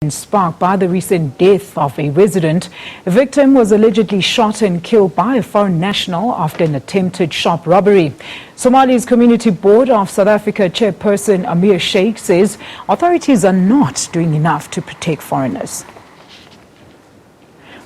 Sparked by the recent death of a resident. A victim was allegedly shot and killed by a foreign national after an attempted shop robbery. Somali's Community Board of South Africa chairperson Amir Sheikh says authorities are not doing enough to protect foreigners.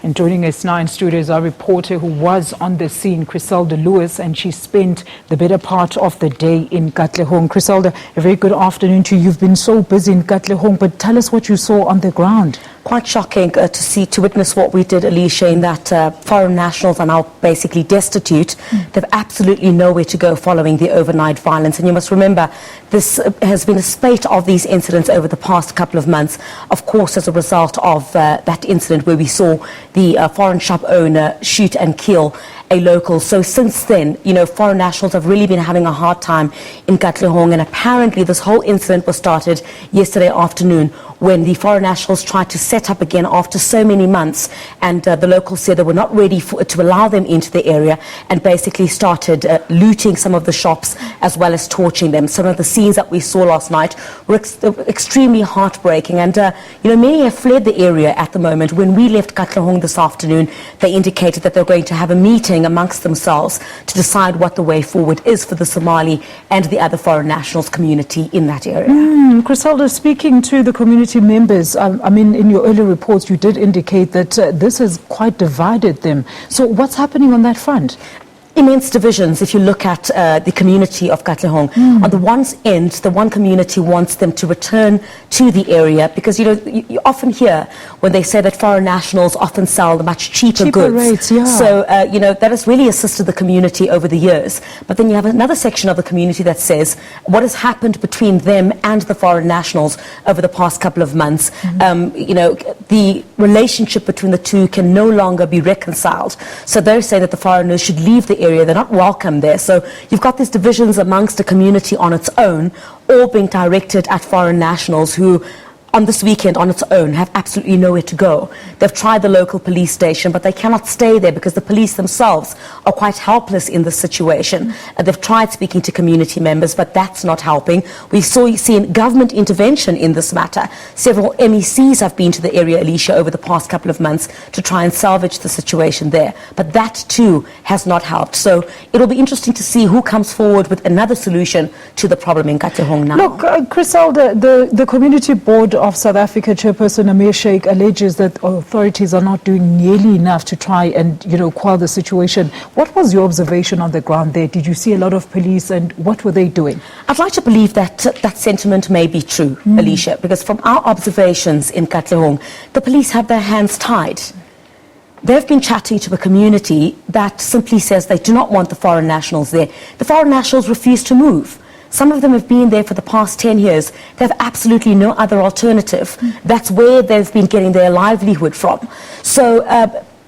And joining us now in studio is our reporter who was on the scene, Griselda Lewis, and she spent the better part of the day in Katlehong. Griselda, a very good afternoon to you. You've been so busy in Katlehong, but tell us what you saw on the ground. Quite shocking to witness what we did, Alicia, in that foreign nationals are now basically destitute. They've absolutely nowhere to go following the overnight violence. And you must remember, this has been a spate of these incidents over the past couple of months, of course, as a result of that incident where we saw the foreign shop owner shoot and kill a local. So since then, you know, foreign nationals have really been having a hard time in Katlehong, and apparently this whole incident was started yesterday afternoon when the foreign nationals tried to set up again after so many months, and the locals said they were not ready to allow them into the area, and basically started looting some of the shops as well as torching them. Some of the scenes that we saw last night were extremely heartbreaking, and you know, many have fled the area at the moment. When we left Katlehong this afternoon, they indicated that they're going to have a meeting amongst themselves to decide what the way forward is for the Somali and the other foreign nationals community in that area. Griselda, speaking to the community members, I mean, in your earlier reports you did indicate that this has quite divided them. So what's happening on that front? Immense divisions if you look at the community of Katlehong. On the one end, the one community wants them to return to the area because, you know, you often hear when they say that foreign nationals often sell the much cheaper goods. Rates, yeah. So, you know, that has really assisted the community over the years. But then you have another section of the community that says what has happened between them and the foreign nationals over the past couple of months. You know, the relationship between the two can no longer be reconciled. So they're saying that the foreigners should leave the area. They're not welcome there. So you've got these divisions amongst the community on its own, all being directed at foreign nationals who, on this weekend on its own, have absolutely nowhere to go. They've tried the local police station, but they cannot stay there because the police themselves are quite helpless in this situation. They've tried speaking to community members, but that's not helping. We've seen government intervention in this matter. Several MECs have been to the area, Alicia, over the past couple of months to try and salvage the situation there. But that too has not helped. So it'll be interesting to see who comes forward with another solution to the problem in Katlehong now. Look, Griselda, the Community Board of South Africa chairperson Amir Sheikh alleges that authorities are not doing nearly enough to try and, you know, quell the situation. What was your observation on the ground there? Did you see a lot of police, and what were they doing? I'd like to believe that that sentiment may be true, Alicia, because from our observations in Katlehong, the police have their hands tied. They've been chatting to a community that simply says they do not want the foreign nationals there. The foreign nationals refuse to move. Some of them have been there for the past 10 years. They have absolutely no other alternative. That's where they've been getting their livelihood from. So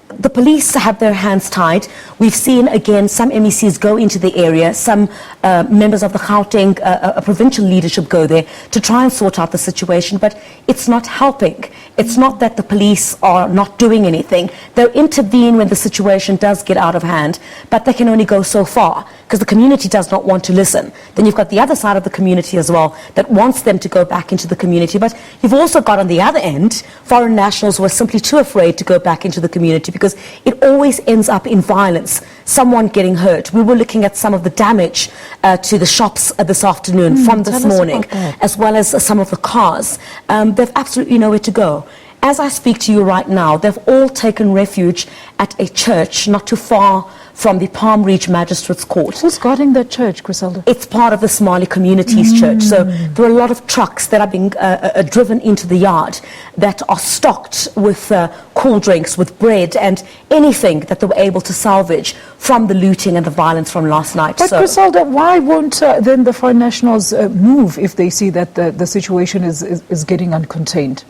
the police have their hands tied. We've seen, again, some MECs go into the area, some members of the Gauteng provincial leadership go there to try and sort out the situation, but it's not helping. It's not that the police are not doing anything. They'll intervene when the situation does get out of hand, but they can only go so far because the community does not want to listen. Then you've got the other side of the community as well that wants them to go back into the community, but you've also got on the other end foreign nationals who are simply too afraid to go back into the community because it always ends up in violence, someone getting hurt. We were looking at some of the damage to the shops this afternoon from this morning, as well as some of the cars. They've absolutely nowhere to go. As I speak to you right now, they've all taken refuge at a church not too far from the Palm Reach Magistrates Court. Who's guarding that church, Griselda? It's part of the Somali community's church. So there are a lot of trucks that are being driven into the yard that are stocked with cool drinks, with bread and anything that they were able to salvage from the looting and the violence from last night. But Griselda, why won't then the foreign nationals move if they see that the situation is getting uncontained?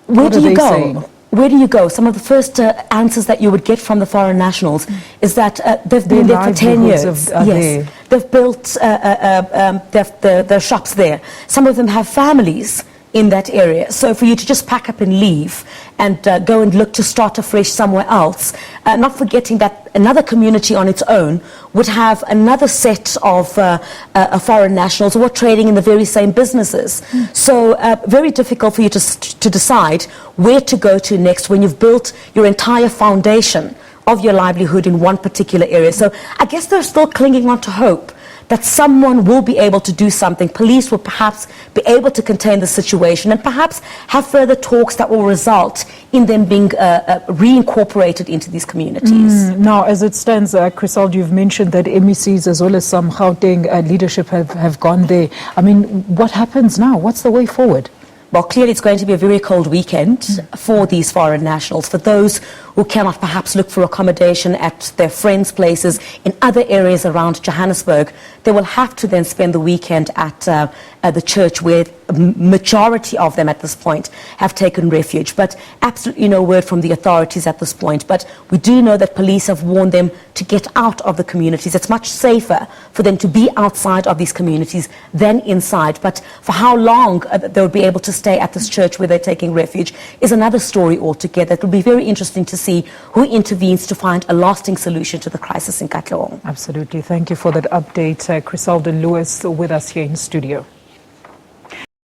Where do you go? Where do you go? Some of the first answers that you would get from the foreign nationals is that they've been there for 10 years. Yes, they've built their shops there. Some of them have families in that area. So for you to just pack up and leave and go and look to start afresh somewhere else, not forgetting that another community on its own would have another set of foreign nationals who are trading in the very same businesses. So very difficult for you to decide where to go to next when you've built your entire foundation of your livelihood in one particular area. So I guess they're still clinging on to hope that someone will be able to do something. Police will perhaps be able to contain the situation and perhaps have further talks that will result in them being reincorporated into these communities. Now, as it stands, Criselda, you've mentioned that MECs as well as some Gauteng leadership have gone there. I mean, what happens now? What's the way forward? Well, clearly it's going to be a very cold weekend for these foreign nationals. For those who cannot perhaps look for accommodation at their friends' places in other areas around Johannesburg, they will have to then spend the weekend at the church where a majority of them at this point have taken refuge. But absolutely no word from the authorities at this point. But we do know that police have warned them to get out of the communities. It's much safer for them to be outside of these communities than inside. But for how long they'll be able to stay at this church where they're taking refuge is another story altogether. It will be very interesting to see who intervenes to find a lasting solution to the crisis in Katlehong. Absolutely. Thank you for that update. Criselda Lewis with us here in studio.